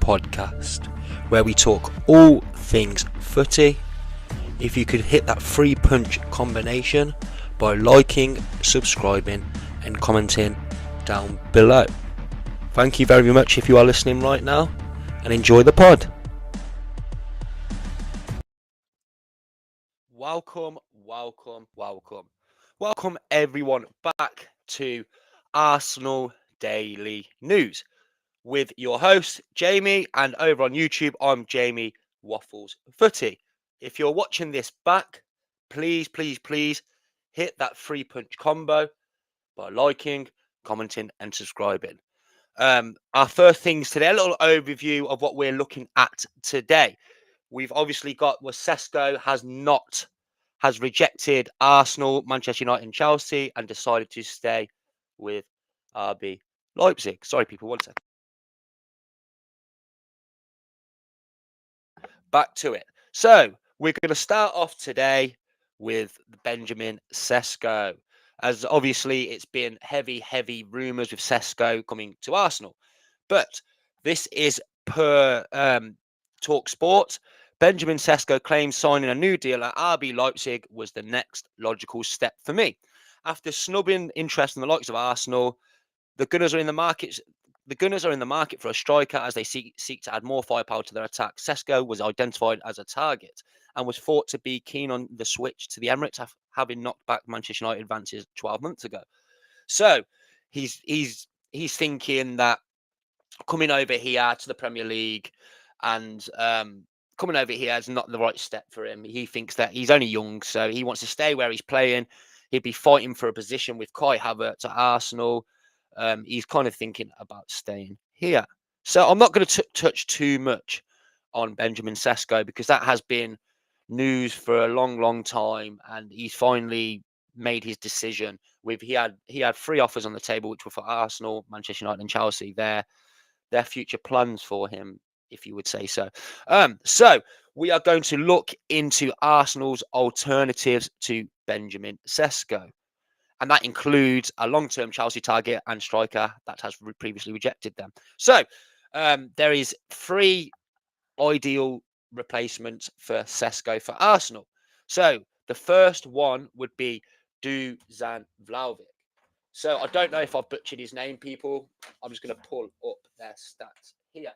podcast where we talk all things footy. If you could hit that 3-punch combination by liking, subscribing and commenting down below. Thank you very much if you are listening right now, and enjoy the pod. Welcome everyone back to Arsenal Daily News with your host Jamie, and over on YouTube I'm Jamie Waffles Footy. If you're watching this back, please hit that 3-punch combo by liking, commenting and subscribing. Our first things today, a little overview of what we're looking at today. We've obviously got Sesko has rejected Arsenal, Manchester United and Chelsea and decided to stay with RB Leipzig. Sorry people, one second. Back to it. So we're going to start off today with Benjamin Sesko, as obviously it's been heavy rumours with Sesko coming to Arsenal. But this is per Talk Sport. Benjamin Sesko claims signing a new deal at RB Leipzig was the next logical step for me. After snubbing interest in the likes of Arsenal, the Gunners are in the market. The Gunners are in the market for a striker as they seek to add more firepower to their attack. Sesko was identified as a target and was thought to be keen on the switch to the Emirates, having knocked back Manchester United advances 12 months ago. So he's thinking that coming over here to the Premier League and coming over here is not the right step for him. He thinks that he's only young, so he wants to stay where he's playing. He'd be fighting for a position with Kai Havertz at Arsenal. He's kind of thinking about staying here. So I'm not going to touch too much on Benjamin Sesko because that has been news for a long time, and he's finally made his decision. He had 3 offers on the table, which were for Arsenal, Manchester United and Chelsea. Their future plans for him, if you would say so. So we are going to look into Arsenal's alternatives to Benjamin Sesko. And that includes a long-term Chelsea target and striker that has previously rejected them. So there is 3 ideal replacements for Sesko for Arsenal. So the first one would be Dusan Vlahovic. So I don't know if I've butchered his name, people. I'm just going to pull up their stats here.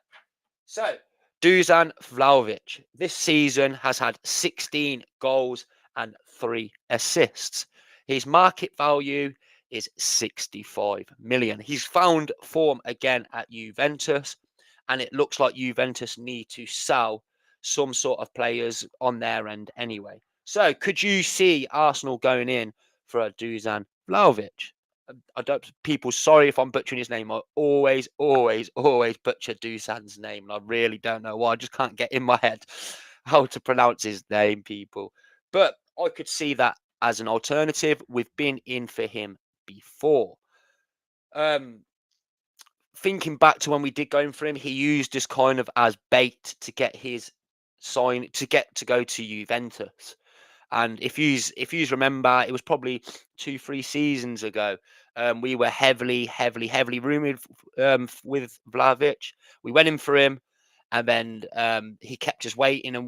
So Dusan Vlahovic this season has had 16 goals and 3 assists. His market value is 65 million. He's found form again at Juventus, and it looks like Juventus need to sell some sort of players on their end anyway. So could you see Arsenal going in for a Dusan Vlahovic? People, sorry if I'm butchering his name. I always butcher Dusan's name, and I really don't know why. I just can't get in my head how to pronounce his name, people. But I could see that as an alternative. We've been in for him before. Thinking back to when we did go in for him, he used this kind of as bait to get his sign to go to Juventus. And if you remember, it was probably 2-3 seasons ago. We were heavily rumoured with Vlahovic. We went in for him, and then he kept us waiting, and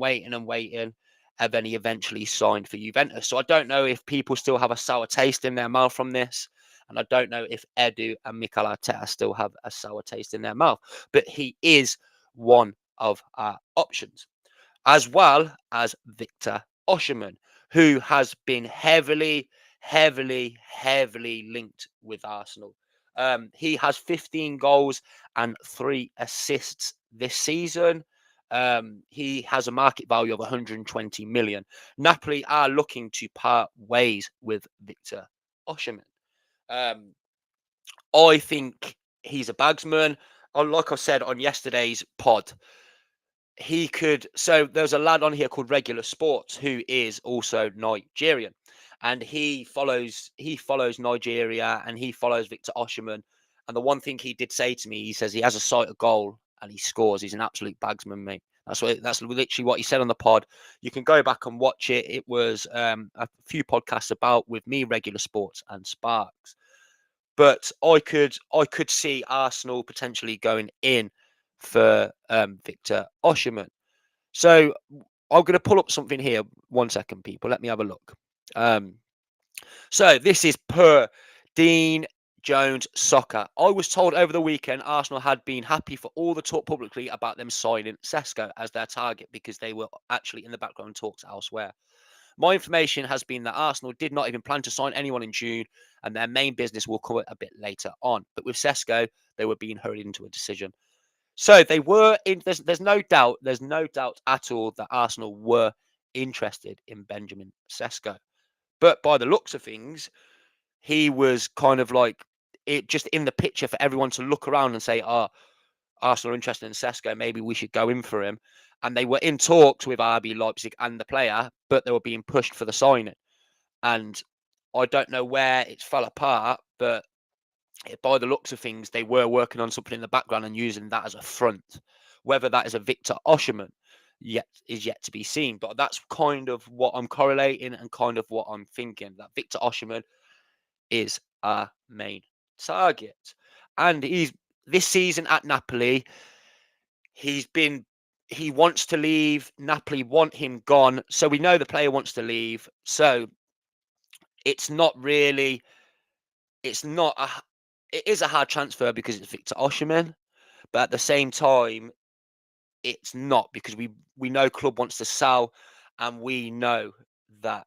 then he eventually signed for Juventus. So I don't know if people still have a sour taste in their mouth from this, and I don't know if Edu and Mikel Arteta still have a sour taste in their mouth. But he is one of our options, as well as Victor Oshimen, who has been heavily linked with Arsenal. He has 15 goals and 3 assists this season. He has a market value of 120 million. Napoli are looking to part ways with Victor Oshimen. I think he's a bagsman. Like I said on yesterday's pod, so there's a lad on here called Regular Sports who is also Nigerian, and he follows Nigeria, and he follows Victor Oshimen. And the one thing he did say to me, he says he has a sight of goal and he scores. He's an absolute bagsman, mate. That's literally what he said on the pod. You can go back and watch it. It was a few podcasts about with me, Regular Sports and Sparks. But I could see Arsenal potentially going in for Victor Oshimen. So I'm going to pull up something here. 1 second, people. Let me have a look. So this is per Dean Jones Soccer. I was told over the weekend Arsenal had been happy for all the talk publicly about them signing Sesko as their target because they were actually in the background talks elsewhere. My information has been that Arsenal did not even plan to sign anyone in June, and their main business will come a bit later on. But with Sesko, they were being hurried into a decision. So they were in. There's no doubt. There's no doubt at all that Arsenal were interested in Benjamin Sesko. But by the looks of things, he was kind of like it just in the picture for everyone to look around and say, "Oh, Arsenal are interested in Sesko. Maybe we should go in for him." And they were in talks with RB Leipzig and the player, but they were being pushed for the signing. And I don't know where it fell apart, but by the looks of things, they were working on something in the background and using that as a front. Whether that is a Victor Oshimen is yet to be seen. But that's kind of what I'm correlating and kind of what I'm thinking, that Victor Oshimen is our main target. And he's this season at Napoli, he wants to leave. Napoli want him gone. So we know the player wants to leave. So it's not really it's not a it is a hard transfer because it's Victor Oshimen, but at the same time, it's not because we know club wants to sell, and we know that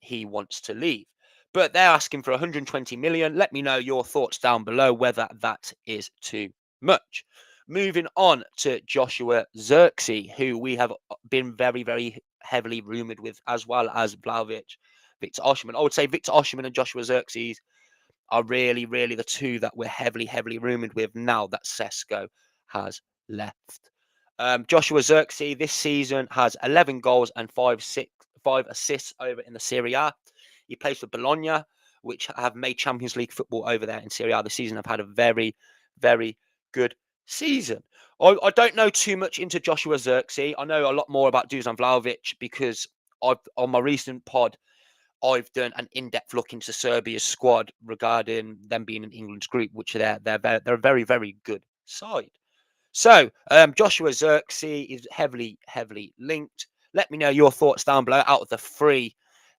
he wants to leave. But they're asking for 120 million. Let me know your thoughts down below whether that is too much. Moving on to Joshua Zirkzee, who we have been very, very heavily rumoured with, as well as Vlahovic, Victor Oshimen. I would say Victor Oshimen and Joshua Zirkzee are really, really the two that we're heavily, heavily rumoured with now that Sesko has left. Joshua Zirkzee this season has 11 goals and five assists over in the Serie A. He plays for Bologna, which have made Champions League football over there in Serie A this season. Have had a very, very good season. I don't know too much into Joshua Zirkzee. I know a lot more about Dusan Vlahovic because on my recent pod, I've done an in-depth look into Serbia's squad regarding them being in England's group, which they're a very, very good side. So Joshua Zirkzee is heavily, heavily linked. Let me know your thoughts down below out of the three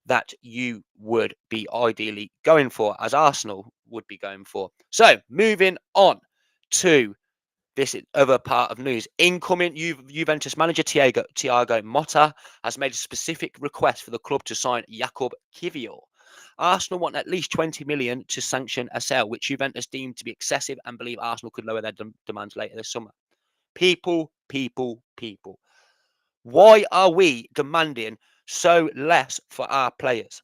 that you would be ideally going for, as Arsenal would be going for. So moving on to this other part of news. Incoming Juventus manager Thiago Motta has made a specific request for the club to sign Jakub Kivior. Arsenal want at least 20 million to sanction a sale, which Juventus deemed to be excessive and believe Arsenal could lower their demands later this summer. People. Why are we demanding so less for our players?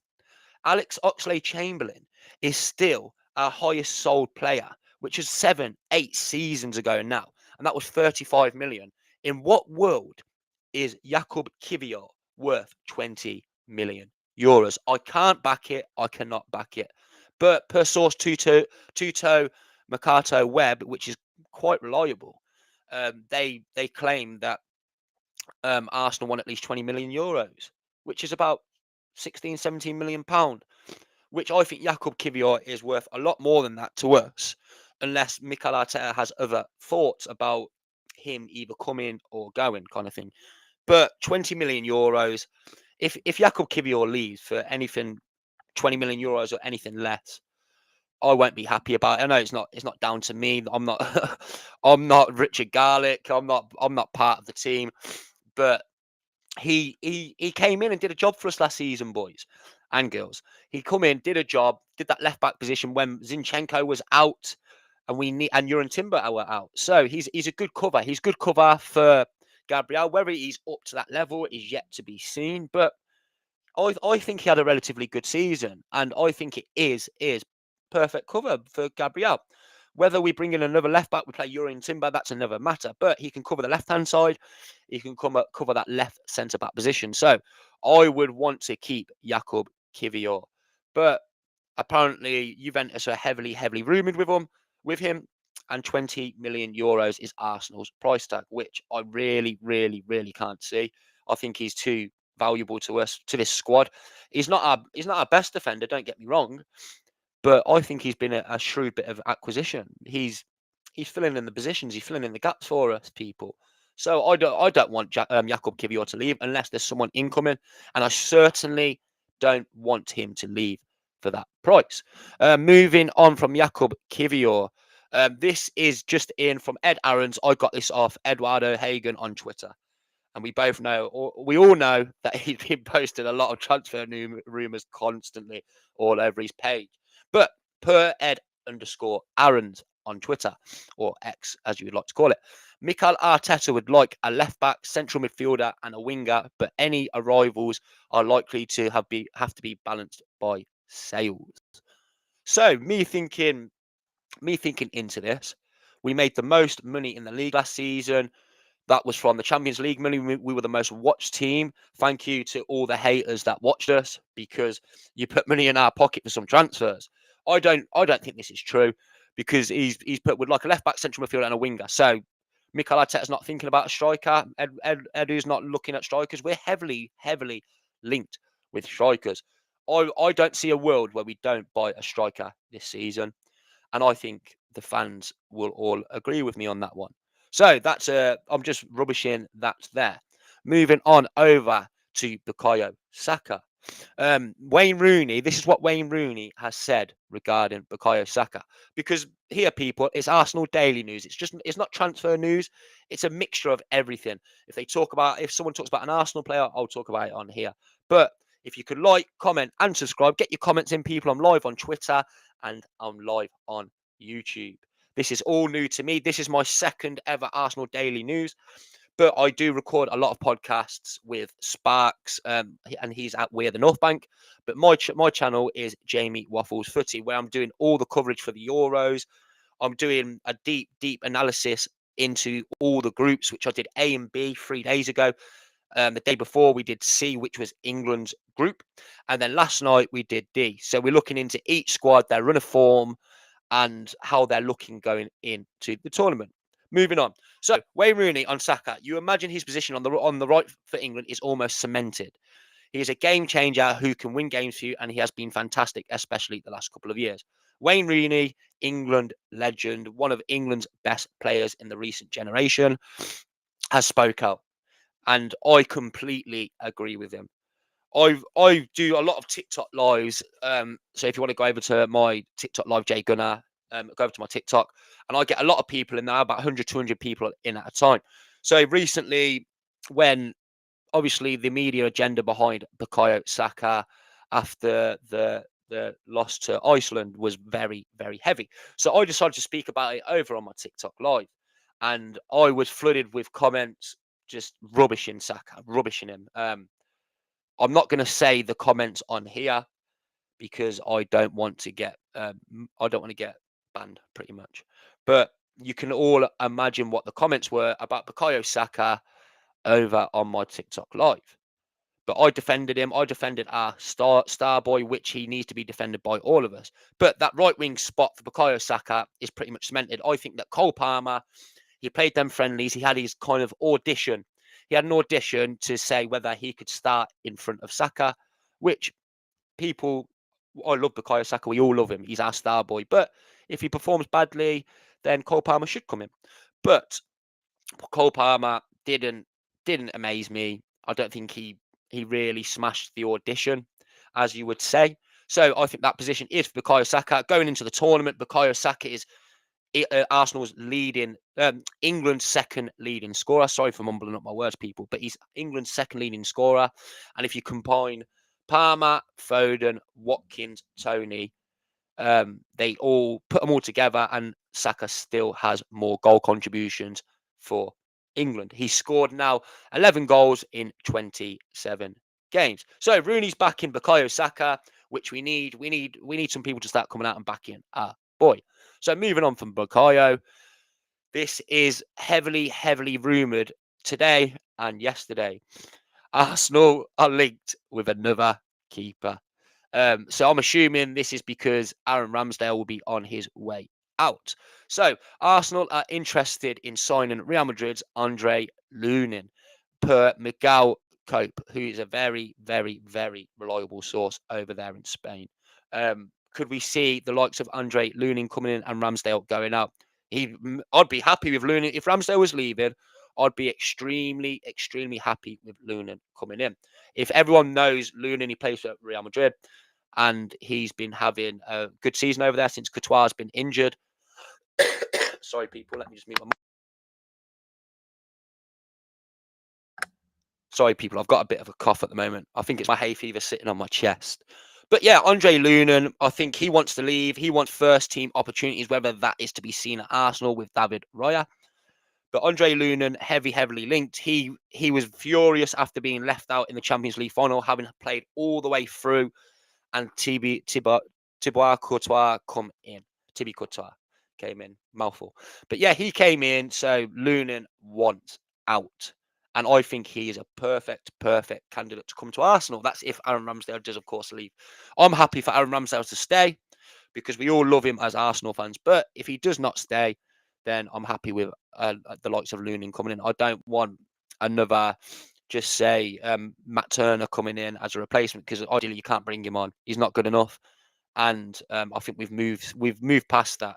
Alex Oxlade-Chamberlain is still our highest sold player, which was 7-8 seasons ago now, and that was 35 million. In what world is Jakub Kivior worth 20 million euros? I can't back it. I cannot back it. But per source Tuto Mercato Web, which is quite reliable, they claim that Arsenal won at least 20 million euros, which is about 16, 17 million pound, which I think Jakub Kivior is worth a lot more than that to us, unless Mikel Arteta has other thoughts about him either coming or going, kind of thing. But 20 million euros, if Jakub Kivior leaves for anything 20 million euros or anything less, I won't be happy about it. I know it's not down to me. I'm not I'm not Richard Garlick. I'm not part of the team, but he came in and did a job for us last season, boys and girls. He come in, did a job, did that left back position when Zinchenko was out, and Uran Timber were out. So he's a good cover. He's good cover for Gabriel. Whether he's up to that level is yet to be seen. But I think he had a relatively good season, and I think it is perfect cover for Gabriel. Whether we bring in another left back, we play Uran Timber, that's another matter. But he can cover the left hand side, he can cover that left centre back position. So I would want to keep Jakub Kivior, but apparently Juventus are heavily, heavily rumoured with him, and 20 million euros is Arsenal's price tag, which I really, really, really can't see. I think he's too valuable to us, to this squad. He's not our best defender, don't get me wrong, but I think he's been a shrewd bit of acquisition. He's He's filling in the positions. He's filling in the gaps for us, people. So I don't want Jakub Kivior to leave unless there's someone incoming, and I certainly don't want him to leave for that price. Moving on from Jakub Kivior, this is just in from Ed Aarons. I got this off Eduardo Hagen on Twitter. And we both know, or we all know, that he's been posting a lot of transfer rumors constantly all over his page. But per Ed underscore Aarons on Twitter, or X as you would like to call it, Mikel Arteta would like a left back, central midfielder, and a winger, but any arrivals are likely to have to be balanced by sales. So me thinking into this, we made the most money in the league last season. That was from the Champions League money. We were the most watched team. Thank you to all the haters that watched us because you put money in our pocket for some transfers. I don't think this is true because he's put with like a left back, central midfielder, and a winger. So Mikel Arteta's not thinking about a striker. Edu's not looking at strikers. We're heavily linked with strikers. I don't see a world where we don't buy a striker this season, and I think the fans will all agree with me on that one. So that's I'm just rubbishing that there. Moving on over to Bukayo Saka. Wayne Rooney, this is what Wayne Rooney has said regarding Bukayo Saka. Because here, people, it's Arsenal Daily News. It's not transfer news. It's a mixture of everything. If someone talks about an Arsenal player, I'll talk about it on here. But if you could like, comment, and subscribe, get your comments in, people. I'm live on Twitter and I'm live on YouTube. This is all new to me. This is my second ever Arsenal Daily News. But I do record a lot of podcasts with Sparks, and he's at We're the North Bank. But my channel is Jamie Waffles Footy, where I'm doing all the coverage for the Euros. I'm doing a deep analysis into all the groups, which I did A and B 3 days ago. The day before we did C, which was England's group, and then last night we did D. So we're looking into each squad, their run of form, and how they're looking going into the tournament. Moving on. So Wayne Rooney on Saka. You imagine his position on the right for England is almost cemented. He is a game changer who can win games for you, and he has been fantastic, especially the last couple of years. Wayne Rooney, England legend, one of England's best players in the recent generation, has spoke out, and I completely agree with him. I do a lot of TikTok lives. So if you want to go over to my TikTok live, Jay Gunner, go over to my TikTok, and I get a lot of people in there, about 100, 200 people in at a time. So recently, when obviously the media agenda behind Bukayo Saka after the loss to Iceland was very, very heavy. So I decided to speak about it over on my TikTok live, and I was flooded with comments just rubbishing Saka, rubbishing him. I'm not going to say the comments on here because I don't want to get banned, pretty much. But you can all imagine what the comments were about Bukayo Saka over on my TikTok live. But I defended him. I defended our star boy, which he needs to be defended by all of us. But that right wing spot for Bukayo Saka is pretty much cemented. I think that Cole Palmer, he played them friendlies. He had his kind of audition. He had an audition to say whether he could start in front of Saka, which people, I love Bukayo Saka. We all love him. He's our star boy. But if he performs badly, then Cole Palmer should come in. But Cole Palmer didn't amaze me. I don't think he really smashed the audition, as you would say. So I think that position is for Bukayo Saka. Going into the tournament, Bukayo Saka is Arsenal's leading, England's second leading scorer. Sorry for mumbling up my words, people, but he's England's second leading scorer. And if you combine Palmer, Foden, Watkins, Tony, they all put them all together, and Saka still has more goal contributions for England. He's scored now 11 goals in 27 games. So Rooney's backing Bukayo Saka, which we need. We need some people to start coming out and backing our boy. So moving on from Bukayo, this is heavily rumoured today and yesterday. Arsenal are linked with another keeper. So I'm assuming this is because Aaron Ramsdale will be on his way out. So Arsenal are interested in signing Real Madrid's Andre Lunin, per Miguel Cope, who is a very, very, very reliable source over there in Spain. Could we see the likes of Andre Lunin coming in and Ramsdale going out? I'd be happy with Lunin if Ramsdale was leaving. I'd be extremely, extremely happy with Lunin coming in. If everyone knows Lunin, he plays for Real Madrid, and he's been having a good season over there since Courtois has been injured. Sorry, people. Let me just mute my. Sorry, people. I've got a bit of a cough at the moment. I think it's my hay fever sitting on my chest. But yeah, Andre Lunin, I think he wants to leave. He wants first team opportunities, whether that is to be seen at Arsenal with David Raya. But Andre Lunin, heavily linked. He was furious after being left out in the Champions League final, having played all the way through, and Thibaut Courtois come in. Thibaut Courtois came in. Mouthful. But yeah, he came in, so Lunin wants out. And I think he is a perfect candidate to come to Arsenal. That's if Aaron Ramsdale does, of course, leave. I'm happy for Aaron Ramsdale to stay because we all love him as Arsenal fans. But if he does not stay, then I'm happy with the likes of Lunin coming in. I don't want another, just say, Matt Turner coming in as a replacement because ideally you can't bring him on. He's not good enough. And I think we've moved past that.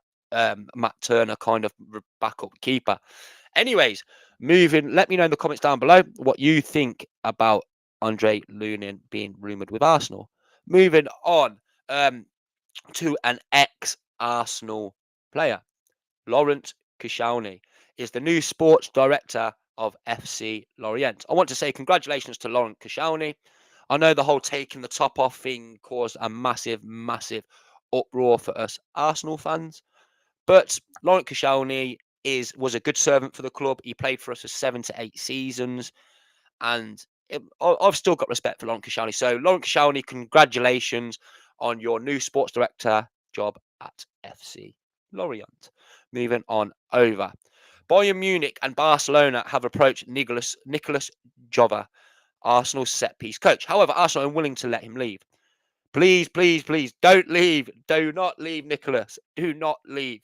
Matt Turner kind of backup keeper. Anyways, let me know in the comments down below what you think about Andre Lunin being rumoured with Arsenal. Moving on to an ex-Arsenal player. Laurent Koscielny is the new sports director of FC Lorient. I want to say congratulations to Laurent Koscielny. I know the whole taking the top off thing caused a massive uproar for us Arsenal fans. But Laurent Koscielny was a good servant for the club. He played for us for 7 to 8 seasons. And I've still got respect for Laurent Koscielny. So, Laurent Koscielny, congratulations on your new sports director job at FC Lorient. Moving on over. Bayern Munich and Barcelona have approached Nicolas Jova, Arsenal's set-piece coach. However, Arsenal are unwilling to let him leave. Please, don't leave. Do not leave, Nicolas. Do not leave.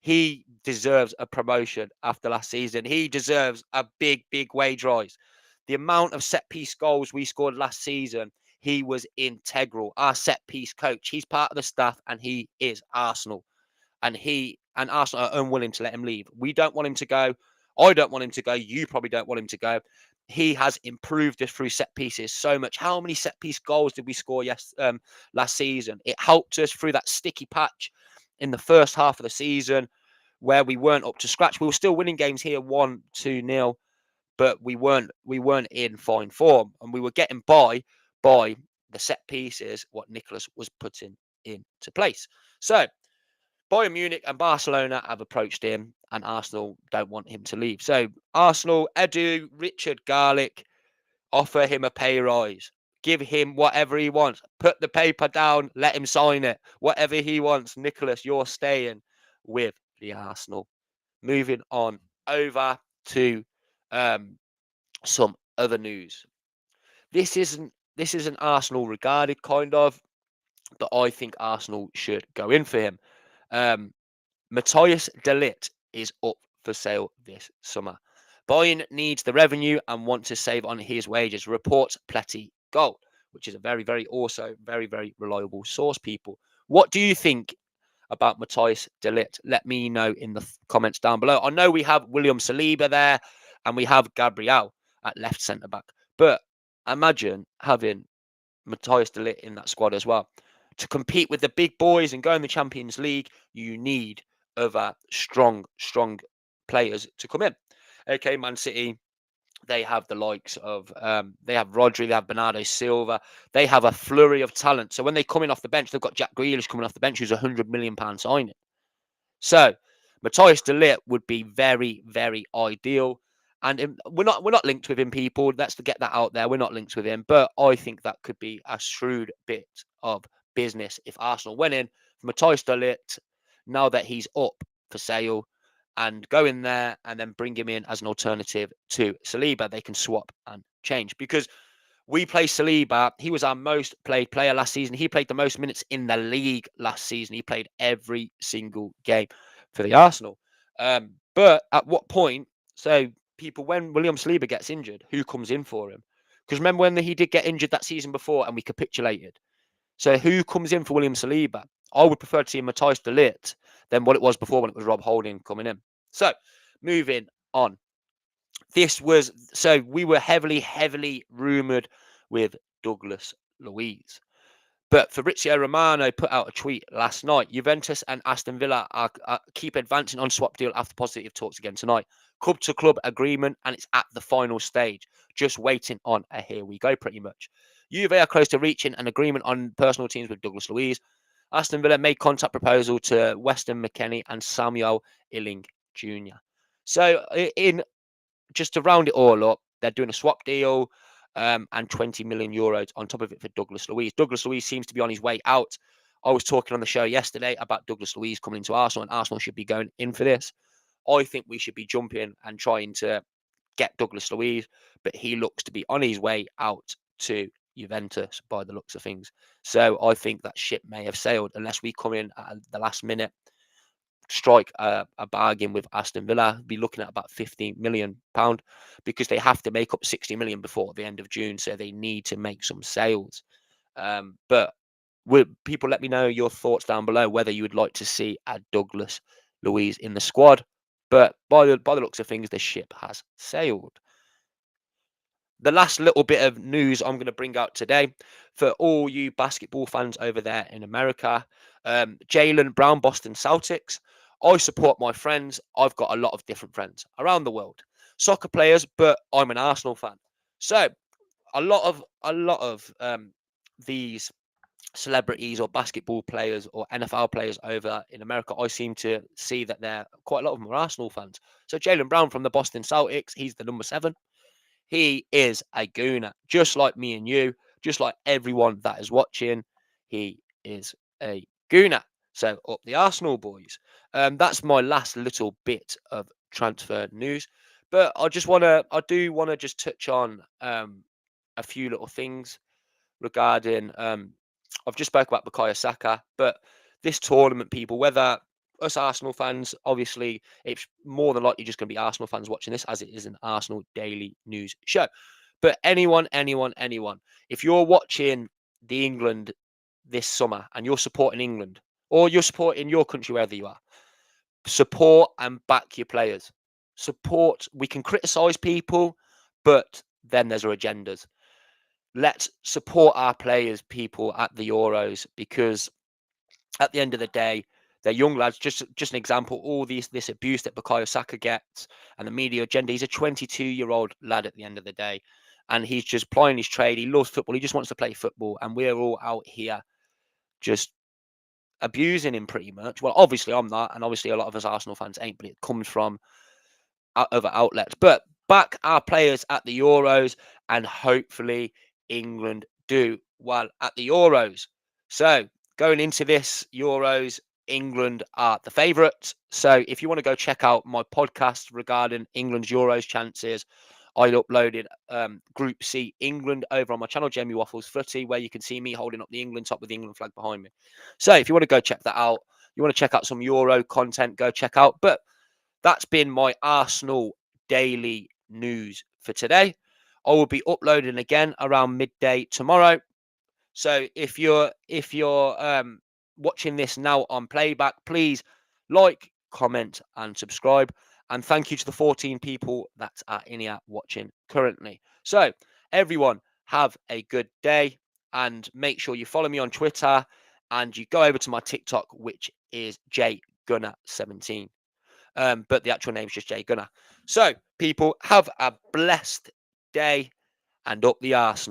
He deserves a promotion after last season. He deserves a big wage rise. The amount of set-piece goals we scored last season, he was integral. Our set-piece coach. He's part of the staff, and he is Arsenal. And Arsenal are unwilling to let him leave. We don't want him to go. I don't want him to go. You probably don't want him to go. He has improved us through set pieces so much. How many set piece goals did we score last season? It helped us through that sticky patch in the first half of the season where we weren't up to scratch. We were still winning games here 1-2-0, but we weren't in fine form, and we were getting by the set pieces what Nicolas was putting into place. So Bayern Munich and Barcelona have approached him, and Arsenal don't want him to leave. So Arsenal, Edu, Richard Garlick, offer him a pay rise. Give him whatever he wants. Put the paper down. Let him sign it. Whatever he wants. Nicolas, you're staying with the Arsenal. Moving on over to some other news. This isn't Arsenal regarded kind of, but I think Arsenal should go in for him. Matthias de Ligt is up for sale this summer. Bayern needs the revenue and wants to save on his wages, reports Pletty Gold, which is a very reliable source, people. What do you think about Matthias de Ligt? Let me know in the comments down below. I know we have William Saliba there and we have Gabriel at left centre-back, but imagine having Matthias de Ligt in that squad as well. To compete with the big boys and go in the Champions League, you need other strong players to come in. Okay, Man City, they have the likes of, they have Rodri, they have Bernardo Silva, they have a flurry of talent. So when they come in off the bench, they've got Jack Grealish coming off the bench, who's £100 million signing. So Matthias de Ligt would be very ideal. And we're not linked with him, people. Let's get that out there. We're not linked with him, but I think that could be a shrewd bit of business if Arsenal went in for Matthias de Ligt now that he's up for sale, and go in there and then bring him in as an alternative to Saliba. They can swap and change because we play Saliba. He was our most played player last season. He played the most minutes in the league last season. He played every single game for the Arsenal. But at what point? So people, when William Saliba gets injured, who comes in for him? Because remember when he did get injured that season before and we capitulated. So who comes in for William Saliba? I would prefer to see Matthias de Ligt than what it was before when it was Rob Holding coming in. So moving on. We were heavily rumoured with Douglas Luiz. But Fabrizio Romano put out a tweet last night. Juventus and Aston Villa keep advancing on swap deal after positive talks again tonight. Club to club agreement, and it's at the final stage. Just waiting on a here we go, pretty much. Juve are close to reaching an agreement on personal teams with Douglas Luiz. Aston Villa made contact proposal to Weston McKennie and Samuel Illing Jr. So, in just to round it all up, they're doing a swap deal and 20 million euros on top of it for Douglas Luiz. Douglas Luiz seems to be on his way out. I was talking on the show yesterday about Douglas Luiz coming into Arsenal, and Arsenal should be going in for this. I think we should be jumping and trying to get Douglas Luiz, but he looks to be on his way out to Juventus by the looks of things. So I think that ship may have sailed unless we come in at the last minute, strike a bargain with Aston Villa, be looking at about £15 million because they have to make up 60 million before the end of June. So they need to make some sales. But people let me know your thoughts down below whether you would like to see a Douglas Luiz in the squad. But by the looks of things, the ship has sailed. The last little bit of news I'm going to bring out today for all you basketball fans over there in America, Jaylen Brown, Boston Celtics. I support my friends. I've got a lot of different friends around the world, soccer players, but I'm an Arsenal fan. So a lot of these celebrities or basketball players or NFL players over in America, I seem to see that they're quite a lot of them are Arsenal fans. So Jaylen Brown from the Boston Celtics, he's the number 7. He is a gooner, just like me and you, just like everyone that is watching. He is a gooner. So up the Arsenal boys. That's my last little bit of transfer news. But I do want to just touch on a few little things regarding. I've just spoke about Bukayo Saka, but this tournament, people, whether us Arsenal fans, obviously, it's more than likely just going to be Arsenal fans watching this, as it is an Arsenal daily news show. But anyone, if you're watching the England this summer and you're supporting England or you're supporting your country wherever you are, support and back your players. Support. We can criticize people, but then there's our agendas. Let's support our players, people, at the Euros, because at the end of the day, they're young lads. Just an example, all this abuse that Bukayo Saka gets and the media agenda. He's a 22-year-old lad at the end of the day, and he's just plying his trade. He loves football. He just wants to play football, and we're all out here just abusing him pretty much. Well, obviously I'm not, and obviously a lot of us Arsenal fans ain't, but it comes from other outlets. But back our players at the Euros, and hopefully England do well at the Euros. So going into this Euros, England are the favourites. So if you want to go check out my podcast regarding England's Euros chances, I uploaded Group C England over on my channel, Jamie Waffles Footy, where you can see me holding up the England top with the England flag behind me. So if you want to go check that out, you want to check out some Euro content, go check out. But that's been my Arsenal daily news for today. I will be uploading again around midday tomorrow. So if you're watching this now on playback, please like, comment, and subscribe. And thank you to the 14 people that are in here watching currently. So everyone, have a good day, and make sure you follow me on Twitter and you go over to my TikTok, which is jgunner17. But the actual name is just Jay Gunner. So people, have a blessed day, and up the Arsenal.